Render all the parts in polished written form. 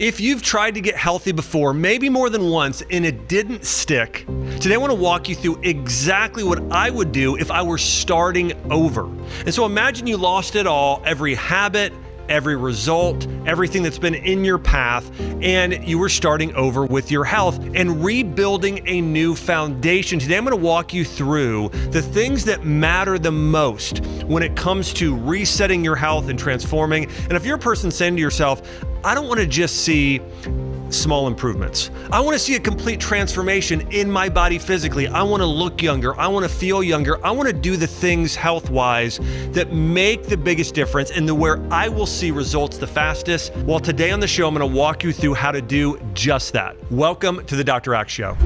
If you've tried to get healthy before, maybe more than once, and it didn't stick, today I want to walk you through exactly what I would do if I were starting over. And so imagine you lost it all, every habit, every result, everything that's been in your path, and you were starting over with your health and rebuilding a new foundation. Today, I'm going to walk you through the things that matter the most when it comes to resetting your health and transforming. And if you're a person saying to yourself, I don't want to just see small improvements. I want to see a complete transformation in my body physically. I want to look younger. I want to feel younger. I want to do the things health-wise that make the biggest difference and where I will see results the fastest. Well, today on the show, I'm going to walk you through how to do just that. Welcome to the Dr. Axe Show.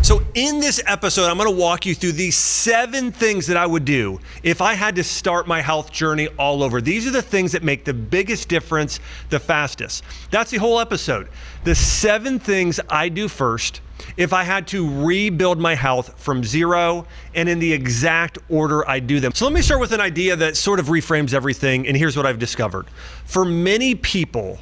So in this episode, I'm going to walk you through these 7 things that I would do if I had to start my health journey all over. These are the things that make the biggest difference the fastest. That's the whole episode. The 7 things I do first if I had to rebuild my health from zero and in the exact order I do them. So let me start with an idea that sort of reframes everything, and here's what I've discovered. For many people,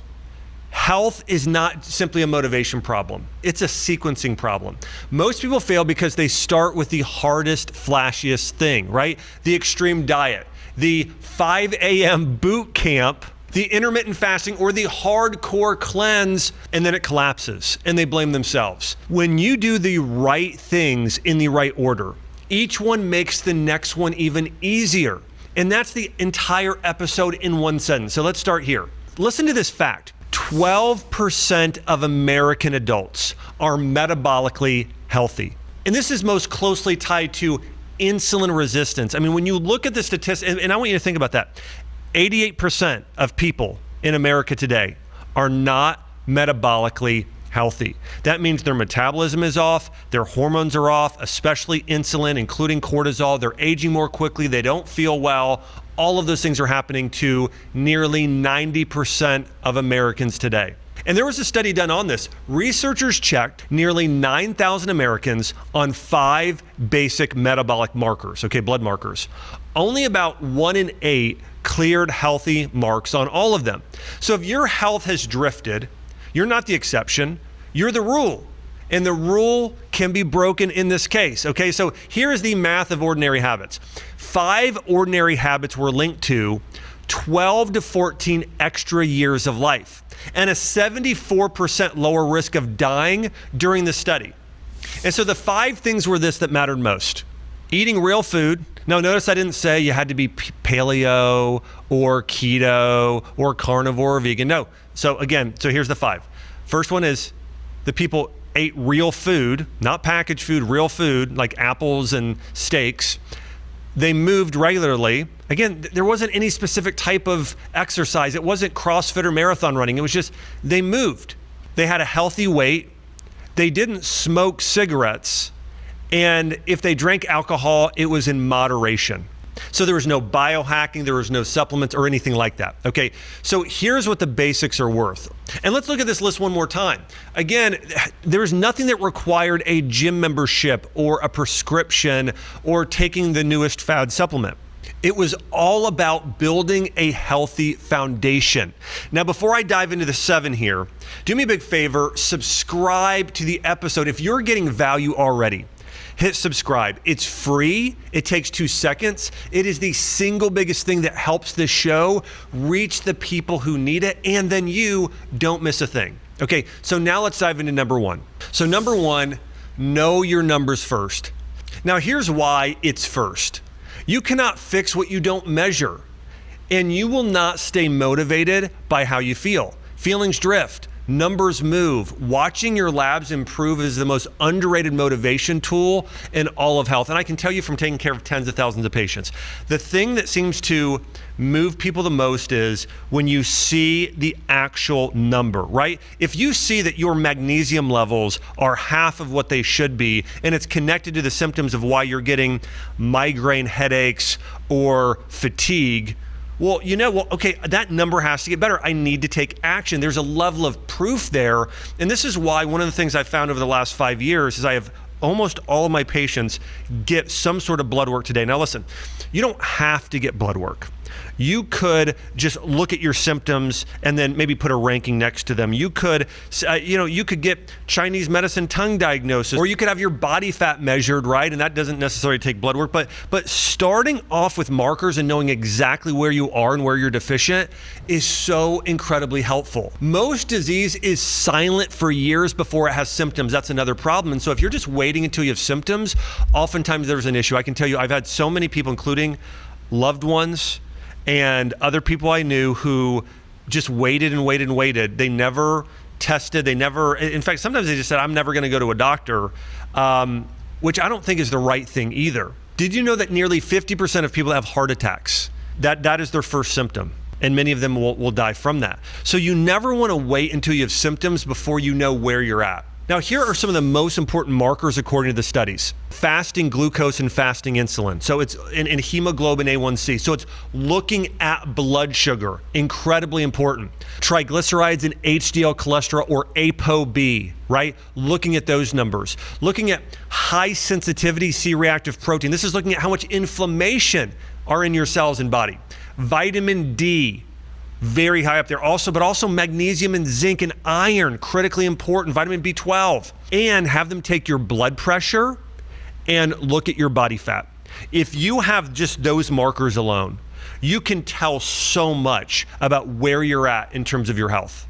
health is not simply a motivation problem. It's a sequencing problem. Most people fail because they start with the hardest, flashiest thing, right? The extreme diet, the 5 a.m. boot camp, the intermittent fasting, or the hardcore cleanse, and then it collapses and they blame themselves. When you do the right things in the right order, each one makes the next one even easier. And that's the entire episode in one sentence. So let's start here. Listen to this fact. 12% of American adults are metabolically healthy. And this is most closely tied to insulin resistance. I mean, when you look at the statistics, and I want you to think about that, 88% of people in America today are not metabolically healthy. That means their metabolism is off, their hormones are off, especially insulin, including cortisol. They're aging more quickly, they don't feel well. All of those things are happening to nearly 90% of Americans today. And there was a study done on this. Researchers checked nearly 9,000 Americans on 5 basic metabolic markers, blood markers. Only about 1 in 8 cleared healthy marks on all of them. So if your health has drifted, you're not the exception, you're the rule. And the rule can be broken in this case, okay? So here is the math of ordinary habits. 5 ordinary habits were linked to 12 to 14 extra years of life and a 74% lower risk of dying during the study. And so the 5 things were this that mattered most. Eating real food. Now notice I didn't say you had to be paleo or keto or carnivore or vegan. No. So here's the 5. First one is the people ate real food, not packaged food, real food like apples and steaks. They moved regularly. Again, there wasn't any specific type of exercise. It wasn't CrossFit or marathon running. It was just they moved. They had a healthy weight. They didn't smoke cigarettes. And if they drank alcohol, it was in moderation. So there was no biohacking, there was no supplements or anything like that. Okay, so here's what the basics are worth. And let's look at this list one more time. Again, there is nothing that required a gym membership or a prescription or taking the newest fad supplement. It was all about building a healthy foundation. Now, before I dive into the 7 here, do me a big favor, subscribe to the episode. If you're getting value already, hit subscribe. It's free. It takes 2 seconds. It is the single biggest thing that helps this show reach the people who need it, and then you don't miss a thing. Okay, so now let's dive into number 1. So number 1, know your numbers first. Now here's why it's first. You cannot fix what you don't measure, and you will not stay motivated by how you feel. Feelings drift. Numbers move. Watching your labs improve is the most underrated motivation tool in all of health. And I can tell you from taking care of tens of thousands of patients, the thing that seems to move people the most is when you see the actual number, right? If you see that your magnesium levels are half of what they should be, and it's connected to the symptoms of why you're getting migraine headaches or fatigue, Well, okay, that number has to get better. I need to take action. There's a level of proof there. And this is why one of the things I've found over the last 5 years is I have almost all of my patients get some sort of blood work today. Now listen, you don't have to get blood work. You could just look at your symptoms and then maybe put a ranking next to them. You could, you could get Chinese medicine tongue diagnosis, or you could have your body fat measured, right? And that doesn't necessarily take blood work, but starting off with markers and knowing exactly where you are and where you're deficient is so incredibly helpful. Most disease is silent for years before it has symptoms. That's another problem. And so if you're just waiting until you have symptoms, oftentimes there's an issue. I can tell you, I've had so many people, including loved ones and other people I knew, who just waited and waited and waited. They never tested. In fact, sometimes they just said, I'm never going to go to a doctor, which I don't think is the right thing either. Did you know that nearly 50% of people that have heart attacks, that is their first symptom? And many of them will die from that. So you never want to wait until you have symptoms before you know where you're at. Now, here are some of the most important markers according to the studies. Fasting glucose and fasting insulin. So it's in hemoglobin A1C. So it's looking at blood sugar, incredibly important. Triglycerides and HDL cholesterol, or ApoB, right? Looking at those numbers. Looking at high sensitivity C-reactive protein. This is looking at how much inflammation are in your cells and body. Vitamin D, very high up there also, but also magnesium and zinc and iron, critically important, vitamin B12, and have them take your blood pressure and look at your body fat. If you have just those markers alone, you can tell so much about where you're at in terms of your health.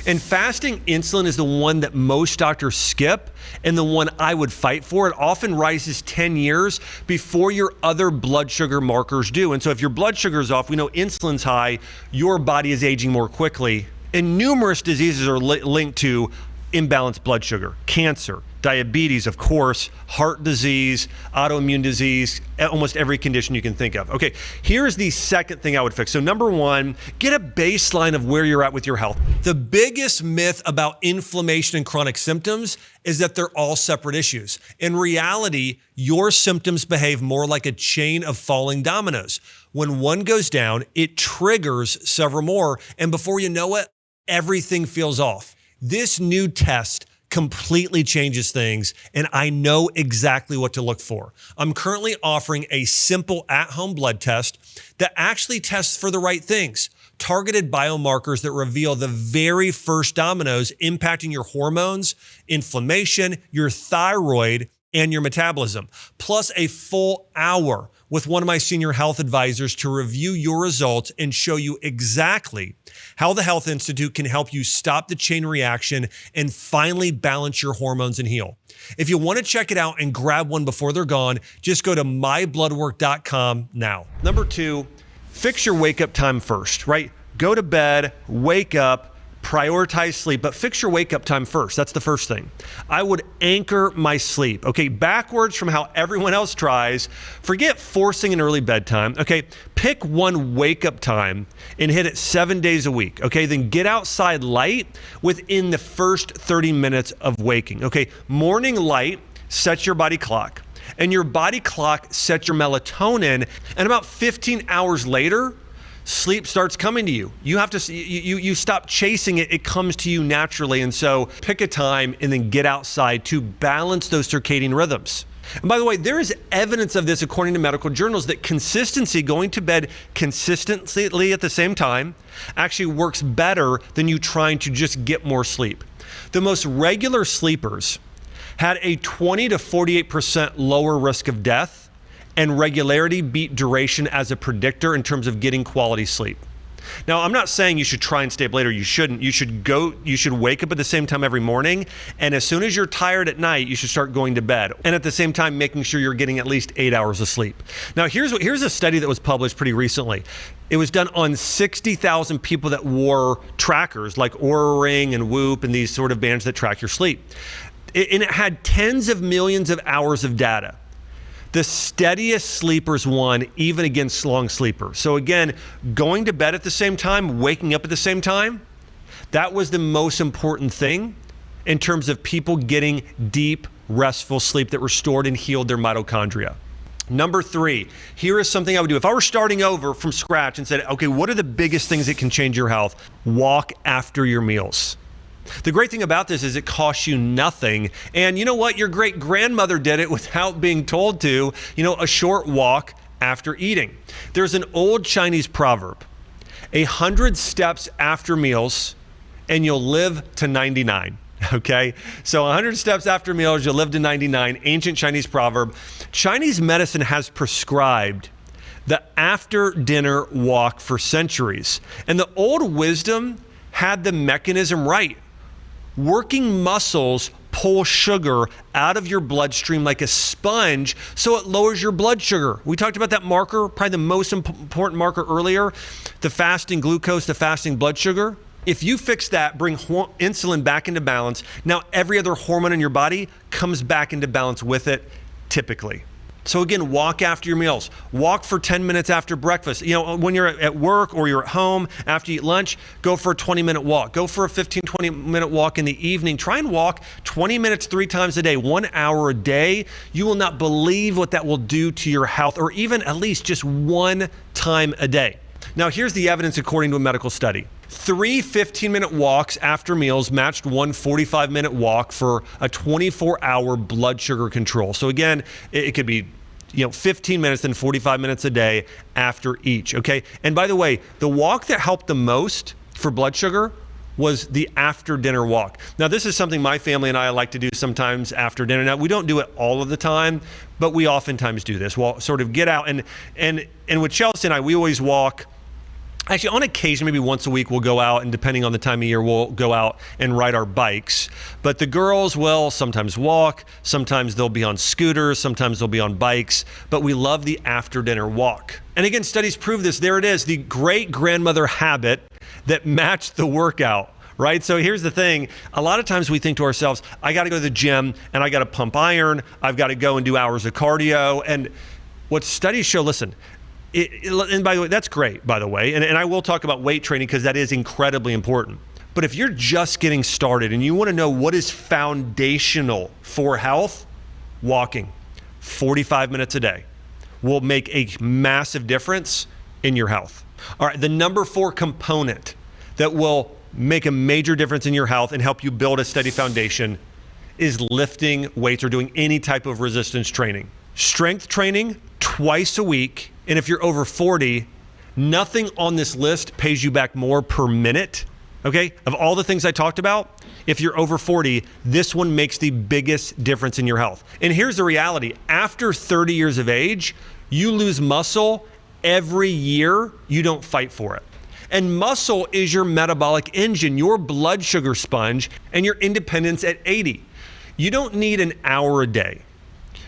And fasting insulin is the one that most doctors skip and the one I would fight for. It often rises 10 years before your other blood sugar markers do. And so if your blood sugar is off, we know insulin's high, your body is aging more quickly. And numerous diseases are linked to imbalanced blood sugar, cancer, diabetes, of course, heart disease, autoimmune disease, almost every condition you can think of. Okay, here's the second thing I would fix. So number one, get a baseline of where you're at with your health. The biggest myth about inflammation and chronic symptoms is that they're all separate issues. In reality, your symptoms behave more like a chain of falling dominoes. When one goes down, it triggers several more, and before you know it, everything feels off. This new test completely changes things, and I know exactly what to look for. I'm currently offering a simple at-home blood test that actually tests for the right things, targeted biomarkers that reveal the very first dominoes impacting your hormones, inflammation, your thyroid, and your metabolism, plus a full hour with one of my senior health advisors to review your results and show you exactly how the Health Institute can help you stop the chain reaction and finally balance your hormones and heal. If you want to check it out and grab one before they're gone, just go to mybloodwork.com now. Number two, fix your wake up time first, right? Go to bed, wake up, prioritize sleep, but fix your wake up time first. That's the first thing. I would anchor my sleep, okay, backwards from how everyone else tries. Forget forcing an early bedtime, okay? Pick one wake up time and hit it 7 days a week, okay? Then get outside light within the first 30 minutes of waking, okay? Morning light sets your body clock, and your body clock sets your melatonin, and about 15 hours later, sleep starts coming to you. You have to, you stop chasing it. It comes to you naturally. And so pick a time and then get outside to balance those circadian rhythms. And by the way, there is evidence of this according to medical journals that consistency, going to bed consistently at the same time, actually works better than you trying to just get more sleep. The most regular sleepers had a 20 to 48% lower risk of death, and regularity beat duration as a predictor in terms of getting quality sleep. Now, I'm not saying you should try and stay up later. You shouldn't. You should wake up at the same time every morning. And as soon as you're tired at night, you should start going to bed. And at the same time, making sure you're getting at least 8 hours of sleep. Now, here's a study that was published pretty recently. It was done on 60,000 people that wore trackers like Oura Ring and Whoop and these sort of bands that track your sleep. And it had tens of millions of hours of data. The steadiest sleepers won even against long sleepers. So again, going to bed at the same time, waking up at the same time, that was the most important thing in terms of people getting deep, restful sleep that restored and healed their mitochondria. Number 3, here is something I would do. If I were starting over from scratch and said, okay, what are the biggest things that can change your health? Walk after your meals. The great thing about this is it costs you nothing. And you know what? Your great grandmother did it without being told to, a short walk after eating. There's an old Chinese proverb, 100 steps after meals and you'll live to 99. Okay, so 100 steps after meals, you'll live to 99, ancient Chinese proverb. Chinese medicine has prescribed the after dinner walk for centuries. And the old wisdom had the mechanism right. Working muscles pull sugar out of your bloodstream like a sponge, so it lowers your blood sugar. We talked about that marker, probably the most important marker earlier, the fasting glucose, the fasting blood sugar. If you fix that, bring insulin back into balance, now every other hormone in your body comes back into balance with it, typically. So again, walk after your meals. Walk for 10 minutes after breakfast. When you're at work or you're at home after you eat lunch, go for a 20-minute walk. Go for a 15, 20-minute walk in the evening. Try and walk 20 minutes 3 times a day, 1 hour a day. You will not believe what that will do to your health, or even at least just 1 time a day. Now, here's the evidence according to a medical study. 3 15-minute walks after meals matched 1 45-minute walk for a 24-hour blood sugar control. So again, it could be 15 minutes and 45 minutes a day after each, okay? And by the way, the walk that helped the most for blood sugar was the after dinner walk. Now, this is something my family and I like to do sometimes after dinner. Now, we don't do it all of the time, but we oftentimes do this. We'll sort of get out and with Chelsea and I, we always walk. Actually, on occasion, maybe once a week, we'll go out, and depending on the time of year, we'll go out and ride our bikes. But the girls will sometimes walk, sometimes they'll be on scooters, sometimes they'll be on bikes, but we love the after-dinner walk. And again, studies prove this. There it is, the great-grandmother habit that matched the workout, right? So here's the thing. A lot of times we think to ourselves, I got to go to the gym, and I got to pump iron, I've got to go and do hours of cardio. And what studies show, listen, and by the way, that's great, by the way. And I will talk about weight training because that is incredibly important. But if you're just getting started and you want to know what is foundational for health, walking 45 minutes a day will make a massive difference in your health. All right, the number 4 component that will make a major difference in your health and help you build a steady foundation is lifting weights or doing any type of resistance training. Strength training twice a week. And if you're over 40, nothing on this list pays you back more per minute, okay? Of all the things I talked about, if you're over 40, this one makes the biggest difference in your health. And here's the reality. After 30 years of age, you lose muscle every year you don't fight for it. And muscle is your metabolic engine, your blood sugar sponge, and your independence at 80. You don't need an hour a day.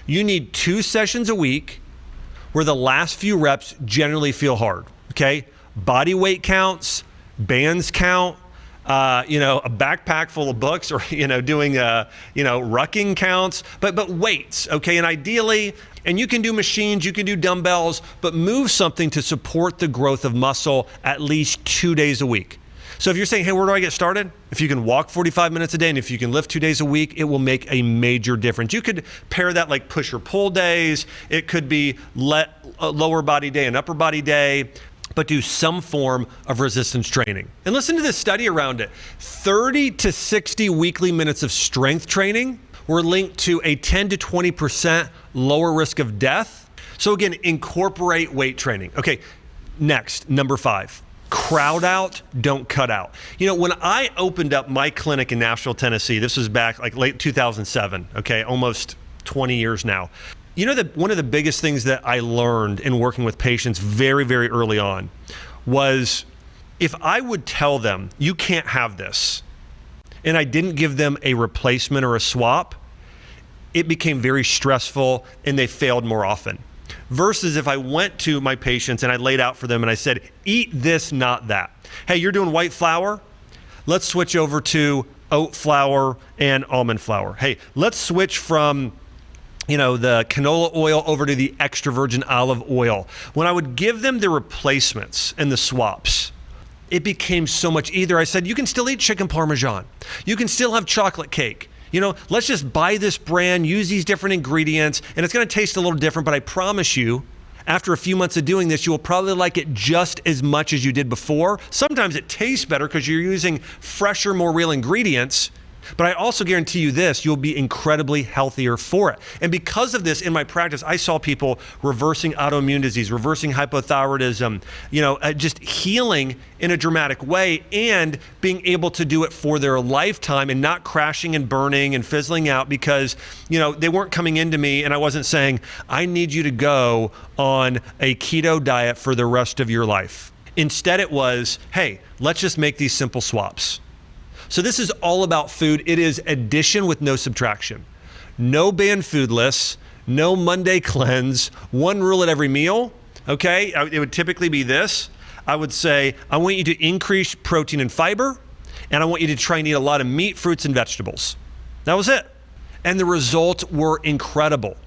You need 2 sessions a week where the last few reps generally feel hard, okay? Body weight counts, bands count, a backpack full of books, or, doing, rucking counts, but weights, okay? And ideally, and you can do machines, you can do dumbbells, but move something to support the growth of muscle at least 2 days a week. So if you're saying, hey, where do I get started? If you can walk 45 minutes a day and if you can lift 2 days a week, it will make a major difference. You could pair that like push or pull days. It could be a lower body day and upper body day, but do some form of resistance training. And listen to this study around it. 30 to 60 weekly minutes of strength training were linked to a 10 to 20% lower risk of death. So again, incorporate weight training. Okay, next, number 5. Crowd out, don't cut out. When I opened up my clinic in Nashville, Tennessee, this was back like late 2007, okay, almost 20 years now. One of the biggest things that I learned in working with patients very, very early on was if I would tell them, you can't have this, and I didn't give them a replacement or a swap, it became very stressful and they failed more often. Versus if I went to my patients and I laid out for them and I said, eat this, not that. Hey, you're doing white flour? Let's switch over to oat flour and almond flour. Hey, let's switch from the canola oil over to the extra virgin olive oil. When I would give them the replacements and the swaps, it became so much easier. I said, you can still eat chicken parmesan. You can still have chocolate cake. let's just buy this brand, use these different ingredients, and it's going to taste a little different, but I promise you, after a few months of doing this, you will probably like it just as much as you did before. Sometimes it tastes better because you're using fresher, more real ingredients. But I also guarantee you this, you'll be incredibly healthier for it. And because of this, in my practice, I saw people reversing autoimmune disease, reversing hypothyroidism, just healing in a dramatic way and being able to do it for their lifetime and not crashing and burning and fizzling out because, they weren't coming into me and I wasn't saying, I need you to go on a keto diet for the rest of your life. Instead, it was, hey, let's just make these simple swaps. So this is all about food. It is addition with no subtraction. No banned food lists, no Monday cleanse, one rule at every meal, okay? It would typically be this. I would say, I want you to increase protein and fiber, and I want you to try and eat a lot of meat, fruits, and vegetables. That was it. And the results were incredible.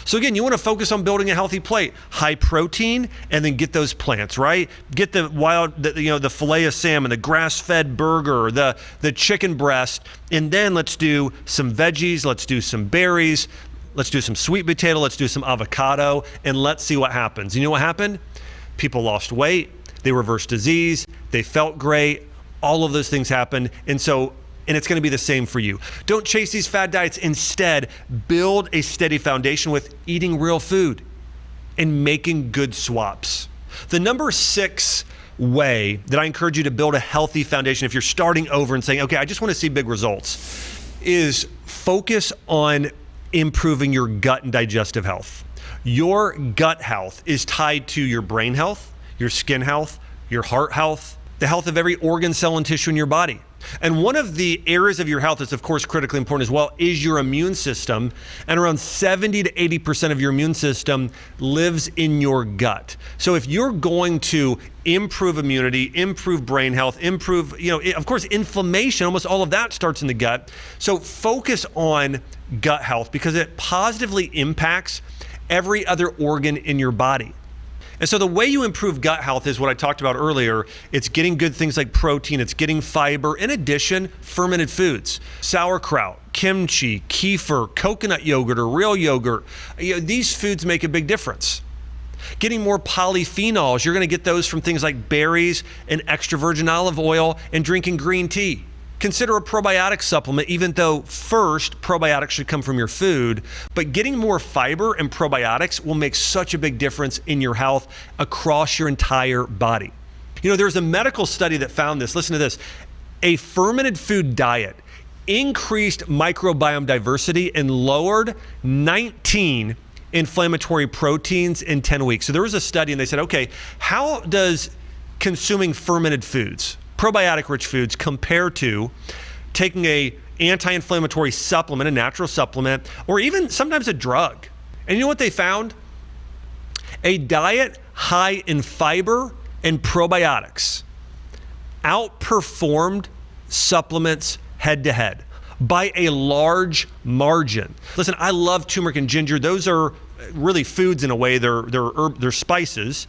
So again, you want to focus on building a healthy plate, high protein, and then get those plants, right? Get the the filet of salmon, the grass-fed burger, the chicken breast, and then let's do some veggies, let's do some berries, let's do some sweet potato, let's do some avocado, and let's see what happens. You know what happened? People lost weight, they reversed disease, they felt great, all of those things happened, and it's going to be the same for you. Don't chase these fad diets. Instead, build a steady foundation with eating real food and making good swaps. The number 6 way that I encourage you to build a healthy foundation, if you're starting over and saying, okay, I just want to see big results, is focus on improving your gut and digestive health. Your gut health is tied to your brain health, your skin health, your heart health, the health of every organ, cell, and tissue in your body. And one of the areas of your health that's of course critically important as well is your immune system. And around 70 to 80% of your immune system lives in your gut. So if you're going to improve immunity, improve brain health, improve, of course, inflammation, almost all of that starts in the gut. So focus on gut health because it positively impacts every other organ in your body. And so the way you improve gut health is what I talked about earlier. It's getting good things like protein, it's getting fiber. In addition, fermented foods, sauerkraut, kimchi, kefir, coconut yogurt or real yogurt. These foods make a big difference. Getting more polyphenols, you're gonna get those from things like berries and extra virgin olive oil and drinking green tea. Consider a probiotic supplement, even though first probiotics should come from your food, but getting more fiber and probiotics will make such a big difference in your health across your entire body. There's a medical study that found this. Listen to this. A fermented food diet increased microbiome diversity and lowered 19 inflammatory proteins in 10 weeks. So there was a study and they said, okay, how does consuming fermented foods, probiotic-rich foods, compare to taking a anti-inflammatory supplement, a natural supplement, or even sometimes a drug? And you know what they found? A diet high in fiber and probiotics outperformed supplements head-to-head by a large margin. Listen, I love turmeric and ginger. Those are really foods in a way. They're spices.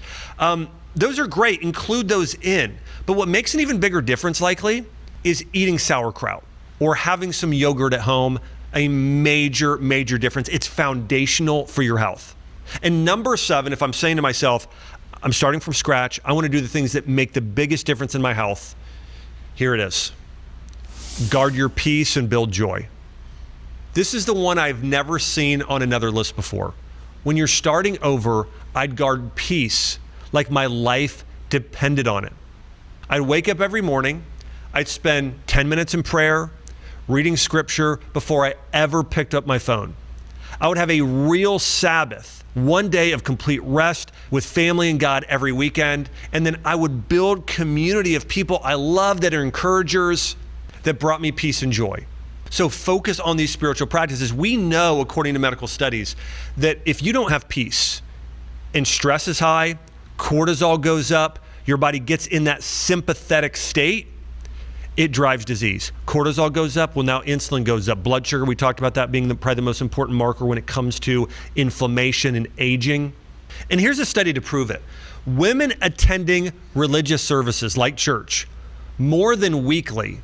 Those are great. Include those in. But what makes an even bigger difference likely is eating sauerkraut or having some yogurt at home. A major, major difference. It's foundational for your health. And number 7, if I'm saying to myself, I'm starting from scratch, I want to do the things that make the biggest difference in my health, here it is. Guard your peace and build joy. This is the one I've never seen on another list before. When you're starting over, I'd guard peace like my life depended on it. I'd wake up every morning, I'd spend 10 minutes in prayer, reading scripture before I ever picked up my phone. I would have a real Sabbath, one day of complete rest with family and God every weekend. And then I would build community of people I love that are encouragers that brought me peace and joy. So focus on these spiritual practices. We know, according to medical studies, that if you don't have peace and stress is high, cortisol goes up, your body gets in that sympathetic state, it drives disease. Cortisol goes up, well now insulin goes up. Blood sugar, we talked about that being probably the most important marker when it comes to inflammation and aging. And here's a study to prove it. Women attending religious services like church more than weekly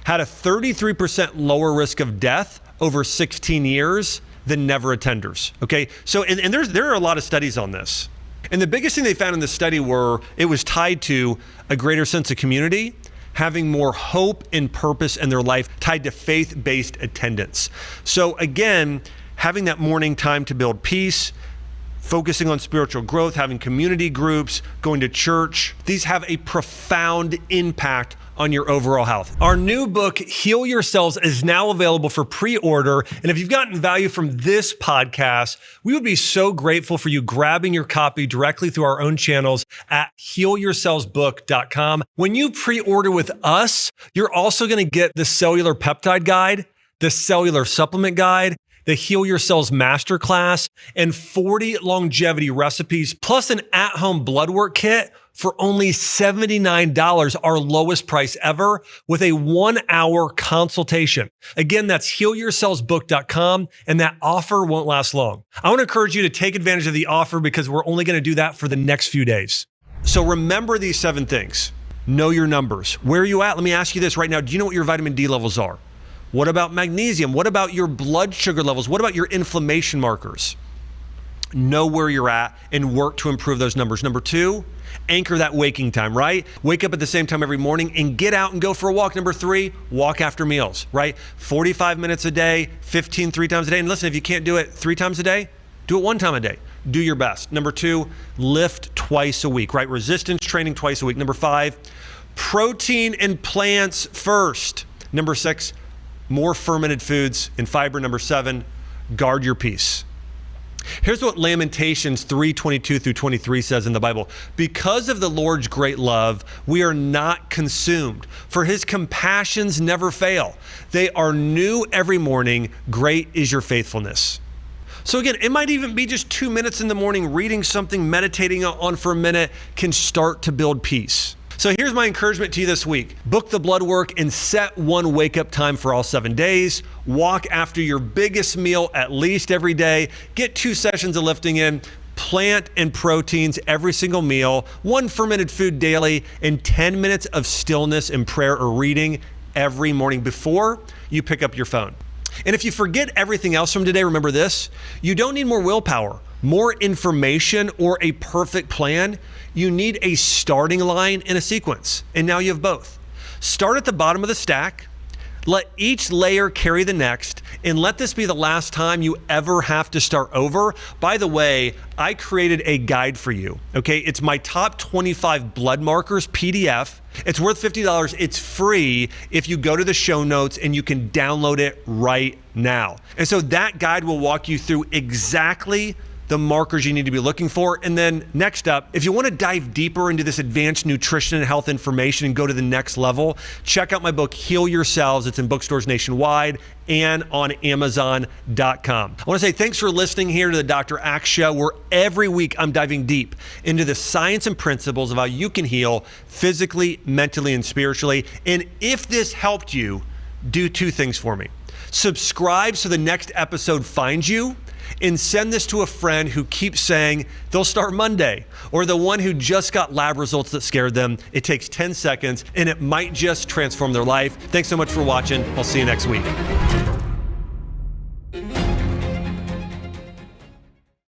had a 33% lower risk of death over 16 years than never attenders, okay? So, and there are a lot of studies on this. And the biggest thing they found in the study it was tied to a greater sense of community, having more hope and purpose in their life, tied to faith-based attendance. So again, having that morning time to build peace, focusing on spiritual growth, having community groups, going to church, these have a profound impact on your overall health. Our new book, Heal Your Cells, is now available for pre-order. And if you've gotten value from this podcast, we would be so grateful for you grabbing your copy directly through our own channels at healyoursellsbook.com. When you pre-order with us, you're also going to get the cellular peptide guide, the cellular supplement guide, the Heal Your Cells Masterclass, and 40 longevity recipes, plus an at-home blood work kit for only $79, our lowest price ever, with a 1-hour consultation. Again, that's healyoursellsbook.com, and that offer won't last long. I want to encourage you to take advantage of the offer because we're only going to do that for the next few days. So remember these 7 things. Know your numbers. Where are you at? Let me ask you this right now. Do you know what your vitamin D levels are? What about magnesium? What about your blood sugar levels? What about your inflammation markers? Know where you're at and work to improve those numbers. Number 2, anchor that waking time, right? Wake up at the same time every morning and get out and go for a walk. Number 3, walk after meals, right? 45 minutes a day, 15 3 times a day. And listen, if you can't do it 3 times a day, do it 1 time a day. Do your best. Number 2, lift twice a week, right? Resistance training twice a week. Number 5, protein and plants first. Number 6, more fermented foods and fiber. Number 7, guard your peace. Here's what Lamentations 3:22 through 23 says in the Bible. Because of the Lord's great love, we are not consumed, for his compassions never fail. They are new every morning. Great is your faithfulness. So again, it might even be just 2 minutes in the morning, reading something, meditating on for a minute can start to build peace. So here's my encouragement to you this week. Book the blood work and set 1 wake-up time for all 7 days. Walk after your biggest meal at least every day. Get 2 sessions of lifting in. Plant and proteins every single meal. 1 fermented food daily. And 10 minutes of stillness and prayer or reading every morning before you pick up your phone. And if you forget everything else from today, remember this. You don't need more willpower, more information, or a perfect plan. You need a starting line and a sequence. And now you have both. Start at the bottom of the stack. Let each layer carry the next, and let this be the last time you ever have to start over. By the way, I created a guide for you, okay? It's my top 25 blood markers PDF. It's worth $50. It's free if you go to the show notes, and you can download it right now. And so that guide will walk you through exactly the markers you need to be looking for. And then next up, if you want to dive deeper into this advanced nutrition and health information and go to the next level, check out my book, Heal Your Cells. It's in bookstores nationwide and on Amazon.com. I want to say thanks for listening here to the Dr. Axe Show, where every week I'm diving deep into the science and principles of how you can heal physically, mentally, and spiritually. And if this helped you, do 2 things for me. Subscribe so the next episode finds you, and send this to a friend who keeps saying they'll start Monday, or the one who just got lab results that scared them. It takes 10 seconds and it might just transform their life. Thanks so much for watching. I'll see you next week.